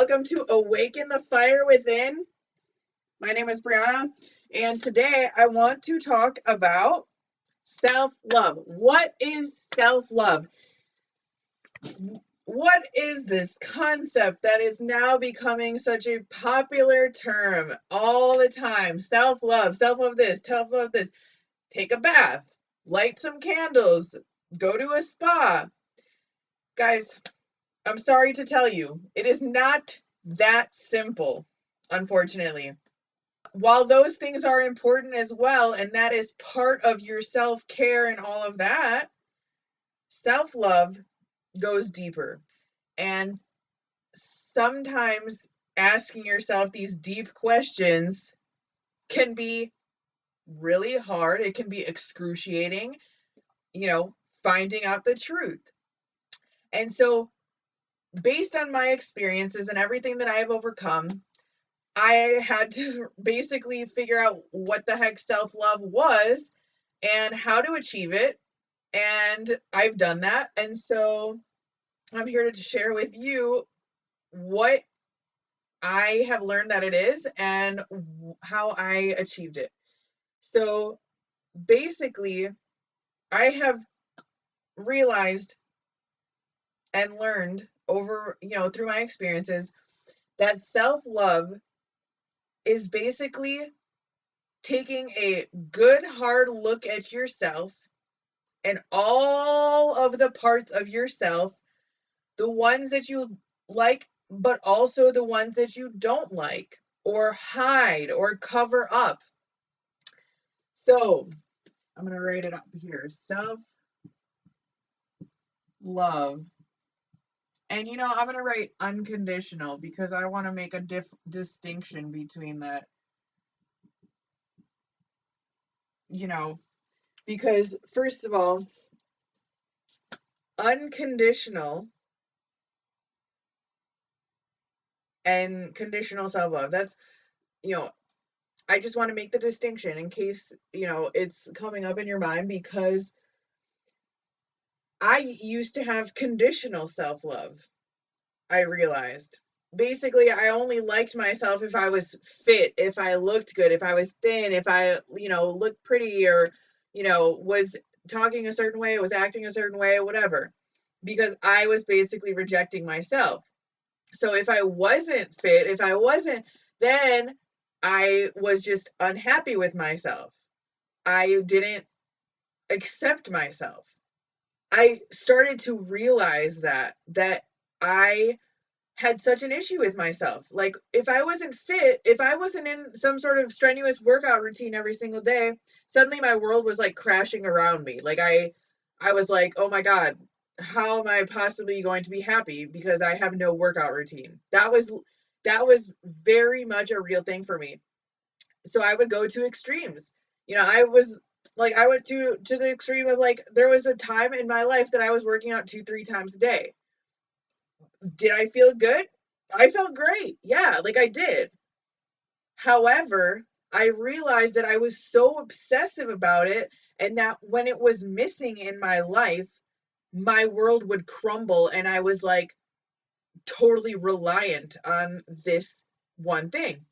welcome to Awaken the Fire Within. My name is Brianna, and today I want to talk about self-love. What is self-love? What is this concept that is now becoming such a popular term all the time? Self-love, self-love this, self-love this. Take a bath, light some candles, go to a spa. Guys, I'm sorry to tell you, it is not that simple, unfortunately. While those things are important as well, and that is part of your self-care and all of that, self-love goes deeper. And sometimes asking yourself these deep questions can be really hard. It can be excruciating, finding out the truth. And so, based on my experiences and everything that I have overcome, I had to basically figure out what the heck self-love was and how to achieve it. And I've done that. And so I'm here to share with you what I have learned that it is and how I achieved it. So basically, I have realized and learned over, through my experiences that self-love is basically taking a good hard look at yourself and all of the parts of yourself, the ones that you like, but also the ones that you don't like or hide or cover up. So I'm going to write it up here. Self-love. And I'm going to write unconditional because I want to make a distinction between that. Because first of all, unconditional and conditional self-love, that's, I just want to make the distinction in case, it's coming up in your mind, because I used to have conditional self-love. I realized basically I only liked myself if I was fit, if I looked good, if I was thin, if I, looked pretty, or, was talking a certain way, was acting a certain way, whatever, because I was basically rejecting myself. So if I wasn't fit, then I was just unhappy with myself. I didn't accept myself. I started to realize that I had such an issue with myself. Like, if I wasn't fit, if I wasn't in some sort of strenuous workout routine every single day, suddenly my world was like crashing around me. Like I was like, oh my God, how am I possibly going to be happy because I have no workout routine? That was very much a real thing for me. So I would go to extremes. I went to the extreme of, like, there was a time in my life that I was working out 2-3 times a day. Did I feel good? I felt great. Yeah, like I did. However, I realized that I was so obsessive about it, and that when it was missing in my life, my world would crumble, and I was like totally reliant on this one thing.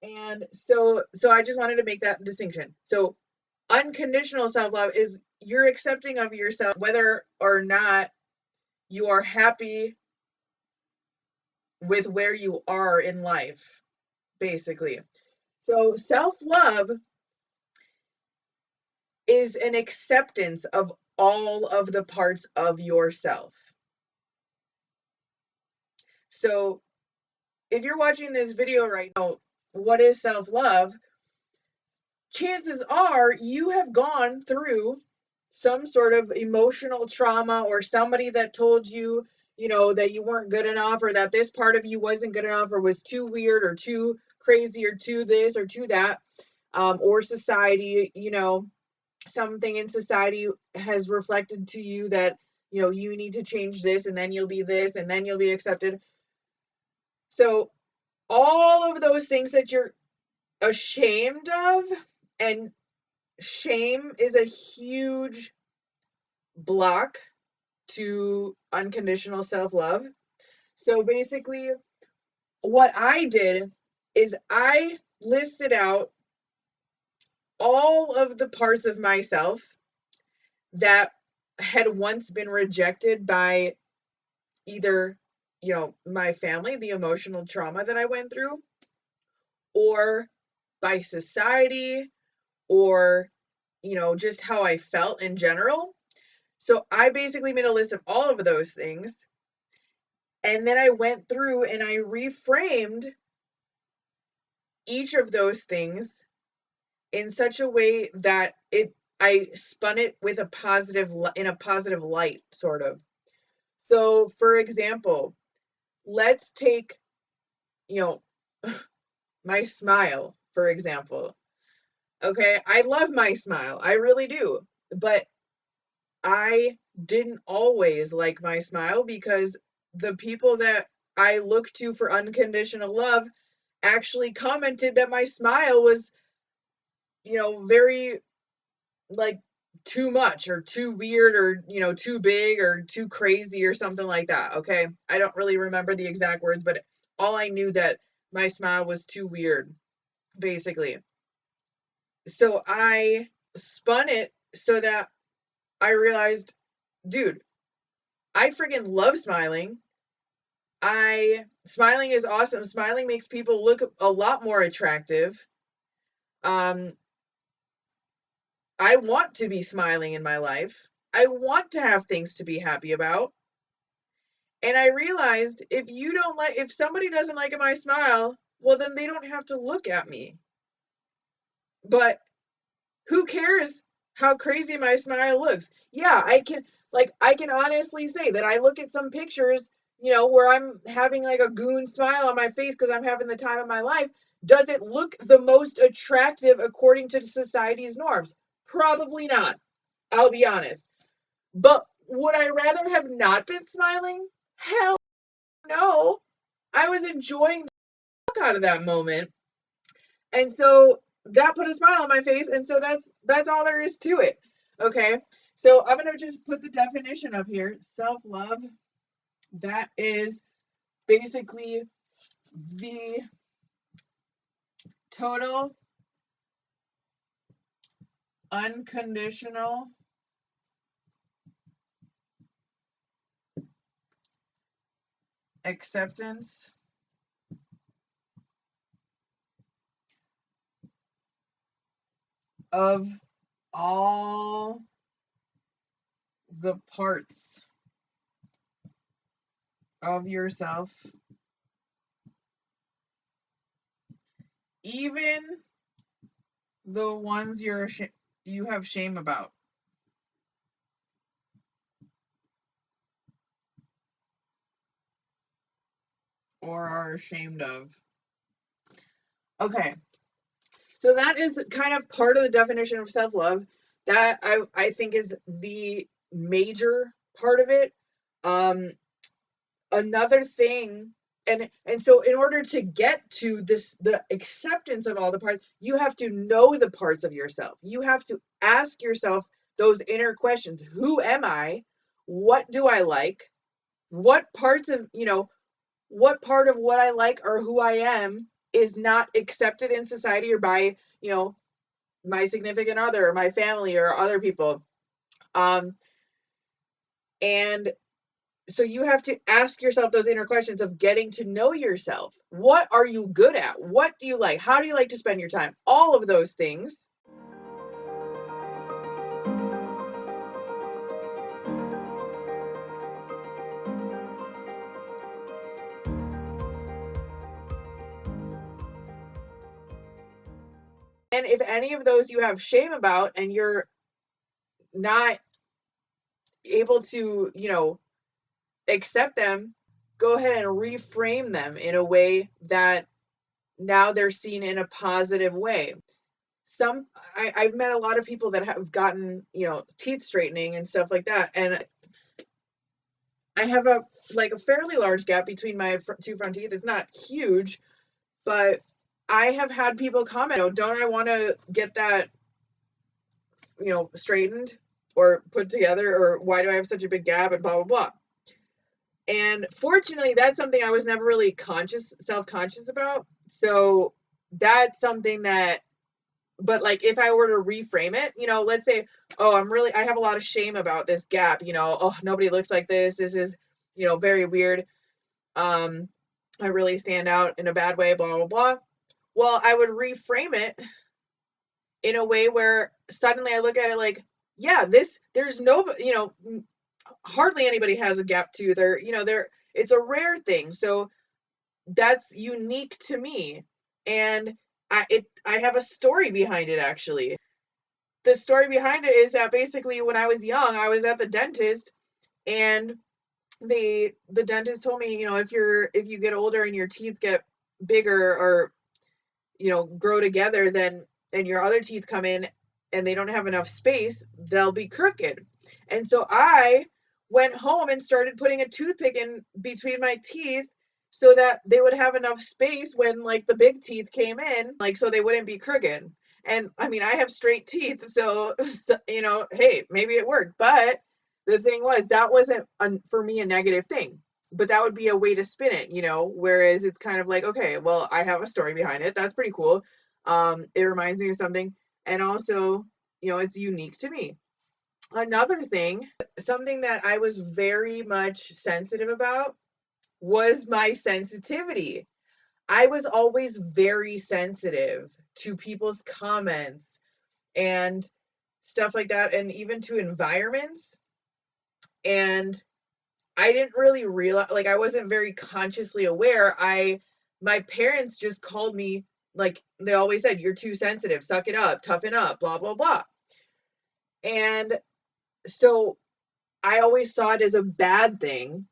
And so I just wanted to make that distinction. So unconditional self-love is you're accepting of yourself whether or not you are happy with where you are in life, basically. So self-love is an acceptance of all of the parts of yourself. So if you're watching this video right now, what is self-love? Chances are you have gone through some sort of emotional trauma, or somebody that told you, that you weren't good enough, or that this part of you wasn't good enough, or was too weird, or too crazy, or too this, or too that, or society, something in society has reflected to you that, you need to change this, and then you'll be this, and then you'll be accepted. So all of those things that you're ashamed of, and shame is a huge block to unconditional self-love. So basically, what I did is I listed out all of the parts of myself that had once been rejected by either, my family, the emotional trauma that I went through, or by society, or, just how I felt in general. So I basically made a list of all of those things. And then I went through and I reframed each of those things in such a way that I spun it with in a positive light, sort of. So, for example, let's take, you know, my smile, for example. Okay, I love my smile. I really do. But I didn't always like my smile because the people that I look to for unconditional love actually commented that my smile was, very, like, too much or too weird or, too big or too crazy or something like that. Okay. I don't really remember the exact words, but all I knew that my smile was too weird, basically. So I spun it so that I realized, dude, I freaking love smiling. Smiling is awesome. Smiling makes people look a lot more attractive. Um, I want to be smiling in my life. I want to have things to be happy about. And I realized if somebody doesn't like my smile, well, then they don't have to look at me. But who cares how crazy my smile looks? Yeah, I can honestly say that I look at some pictures, where I'm having like a goon smile on my face because I'm having the time of my life. Does it look the most attractive according to society's norms? Probably not. I'll be honest. But would I rather have not been smiling? Hell no. I was enjoying the fuck out of that moment. And so that put a smile on my face. And so that's all there is to it. Okay. So I'm gonna just put the definition up here. Self-love. That is basically the total unconditional acceptance of all the parts of yourself, even the ones you have shame about or are ashamed of. Okay, so that is kind of part of the definition of self-love. That I think is the major part of it. Another thing, and so in order to get to the acceptance of all the parts, you have to know the parts of yourself. You have to ask yourself those inner questions. Who am I? What do I like? What parts of, what part of what I like or who I am is not accepted in society or by, my significant other or my family or other people. And so you have to ask yourself those inner questions of getting to know yourself. What are you good at? What do you like? How do you like to spend your time? All of those things. And if any of those you have shame about and you're not able to, accept them, go ahead and reframe them in a way that now they're seen in a positive way. I've met a lot of people that have gotten, teeth straightening and stuff like that. And I have a fairly large gap between my two front teeth. It's not huge, but I have had people comment, don't I want to get that, straightened or put together, or why do I have such a big gap and blah, blah, blah. And fortunately, that's something I was never really self-conscious about. So that's something that, but like if I were to reframe it, let's say, oh, I have a lot of shame about this gap, oh, nobody looks like this. This is, very weird. I really stand out in a bad way, blah, blah, blah. Well, I would reframe it in a way where suddenly I look at it like, yeah, there's no, hardly anybody has a gap tooth, or, it's a rare thing. So that's unique to me. And I have a story behind it, actually. The story behind it is that basically when I was young, I was at the dentist, and the dentist told me, if you get older and your teeth get bigger, or grow together, then and your other teeth come in and they don't have enough space, they'll be crooked. And so I went home and started putting a toothpick in between my teeth so that they would have enough space when like the big teeth came in, like so they wouldn't be crooked. And I mean, I have straight teeth, so hey, maybe it worked. But the thing was, that wasn't for me a negative thing, but that would be a way to spin it, whereas it's kind of like, okay, well, I have a story behind it. That's pretty cool. It reminds me of something. And also, it's unique to me. Another thing, something that I was very much sensitive about was my sensitivity. I was always very sensitive to people's comments and stuff like that, and even to environments. And I didn't really realize, like, I wasn't very consciously aware. My parents just called me, like, they always said, you're too sensitive, suck it up, toughen up, blah, blah, blah. And so I always saw it as a bad thing.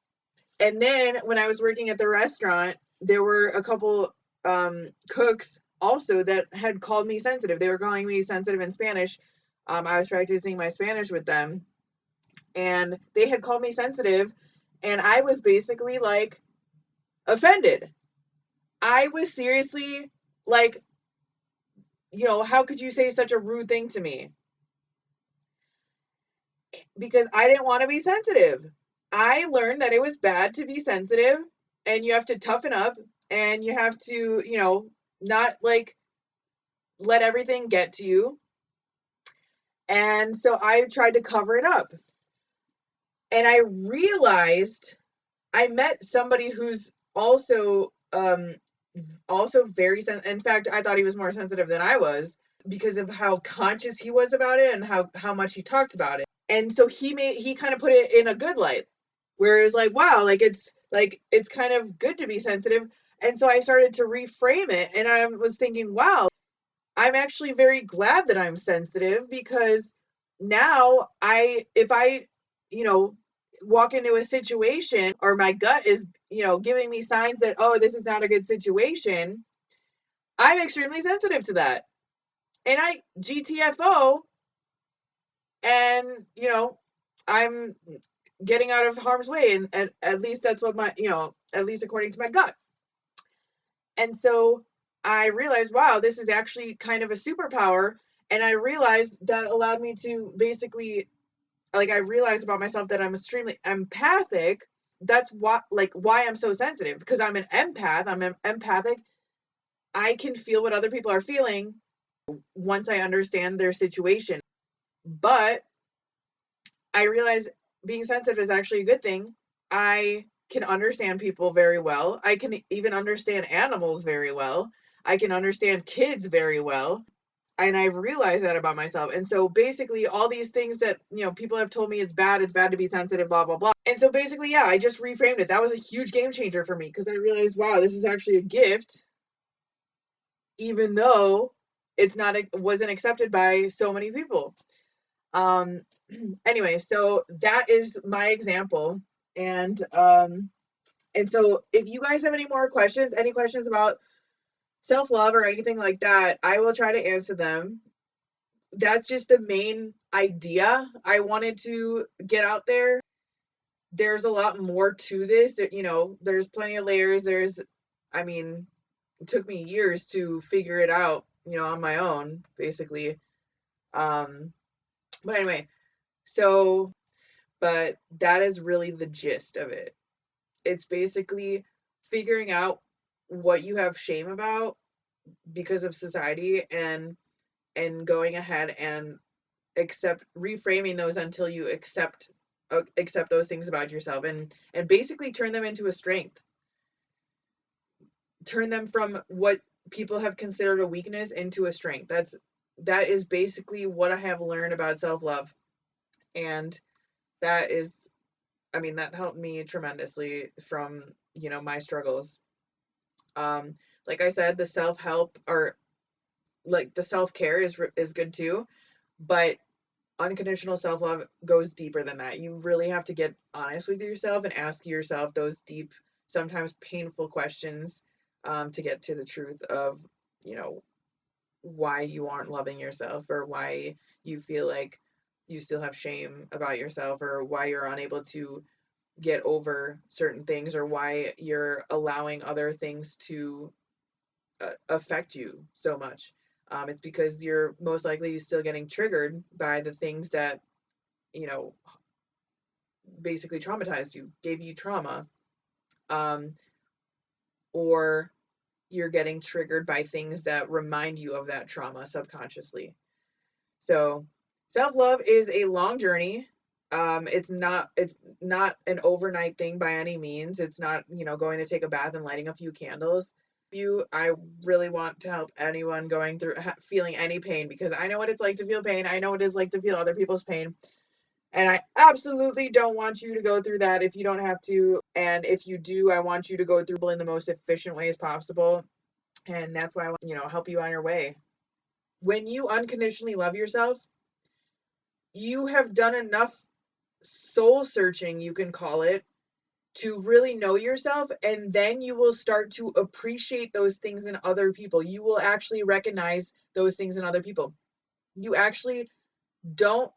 And then when I was working at the restaurant, there were a couple cooks also that had called me sensitive. They were calling me sensitive in Spanish. I was practicing my Spanish with them, and they had called me sensitive, and I was basically like offended. I was seriously like, how could you say such a rude thing to me? Because I didn't want to be sensitive. I learned that it was bad to be sensitive, and you have to toughen up, and you have to, not like let everything get to you. And so I tried to cover it up. And I realized I met somebody who's also very in fact, I thought he was more sensitive than I was, because of how conscious he was about it and how much he talked about it. And so he kind of put it in a good light, where it was like, wow, it's kind of good to be sensitive. And so I started to reframe it, and I was thinking, wow, I'm actually very glad that I'm sensitive, because now if I, walk into a situation, or my gut is, giving me signs that, oh, this is not a good situation, I'm extremely sensitive to that. And I GTFO, and, I'm getting out of harm's way. And at least that's what at least according to my gut. And so I realized, wow, this is actually kind of a superpower. And I realized that allowed me to basically, like, I realized about myself that I'm extremely empathic. That's why I'm so sensitive, because I'm an empath. I'm empathic. I can feel what other people are feeling once I understand their situation. But I realize being sensitive is actually a good thing. I can understand people very well. I can even understand animals very well. I can understand kids very well. And I've realized that about myself. And so basically all these things that, people have told me it's bad to be sensitive, blah, blah, blah. And so basically, yeah, I just reframed it. That was a huge game changer for me, because I realized, wow, this is actually a gift, even though wasn't accepted by so many people. Anyway, so that is my example. And so if you guys have any questions about self-love or anything like that, I will try to answer them. That's just the main idea I wanted to get out there. There's a lot more to this. There's plenty of layers. I mean, it took me years to figure it out, on my own, basically. But anyway, but that is really the gist of it. It's basically figuring out what you have shame about because of society, and going ahead and reframing those until you accept those things about yourself, and basically turn them into a strength. Turn them from what people have considered a weakness into a strength. That is basically what I have learned about self-love. And that is, I mean, that helped me tremendously from, my struggles. Like I said, the self-help, or like the self-care is good too, but unconditional self-love goes deeper than that. You really have to get honest with yourself and ask yourself those deep, sometimes painful questions, to get to the truth of, you know, why you aren't loving yourself, or why you feel like you still have shame about yourself, or why you're unable to get over certain things, or why you're allowing other things to affect you so much. It's because you're most likely still getting triggered by the things that, you know, basically traumatized you, gave you trauma, um, or you're getting triggered by things that remind you of that trauma subconsciously. So self-love is a long journey. It's not an overnight thing by any means. It's not, going to take a bath and lighting a few candles. I really want to help anyone going through feeling any pain, because I know what it's like to feel pain. I know what it's like to feel other people's pain. And I absolutely don't want you to go through that if you don't have to. And if you do, I want you to go through in the most efficient ways possible. And that's why I want, help you on your way. When you unconditionally love yourself, you have done enough soul searching, you can call it, to really know yourself. And then you will start to appreciate those things in other people. You will actually recognize those things in other people. You actually don't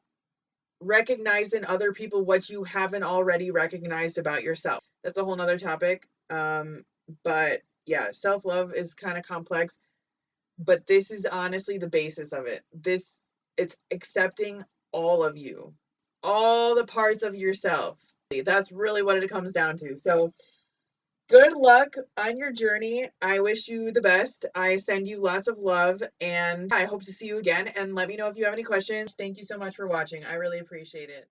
recognize in other people what you haven't already recognized about yourself. That's a whole nother topic. But yeah, self-love is kind of complex, but this is honestly the basis of it. It's accepting all of you, all the parts of yourself. That's really what it comes down to. So good luck on your journey. I wish you the best. I send you lots of love, and I hope to see you again. And let me know if you have any questions. Thank you so much for watching. I really appreciate it.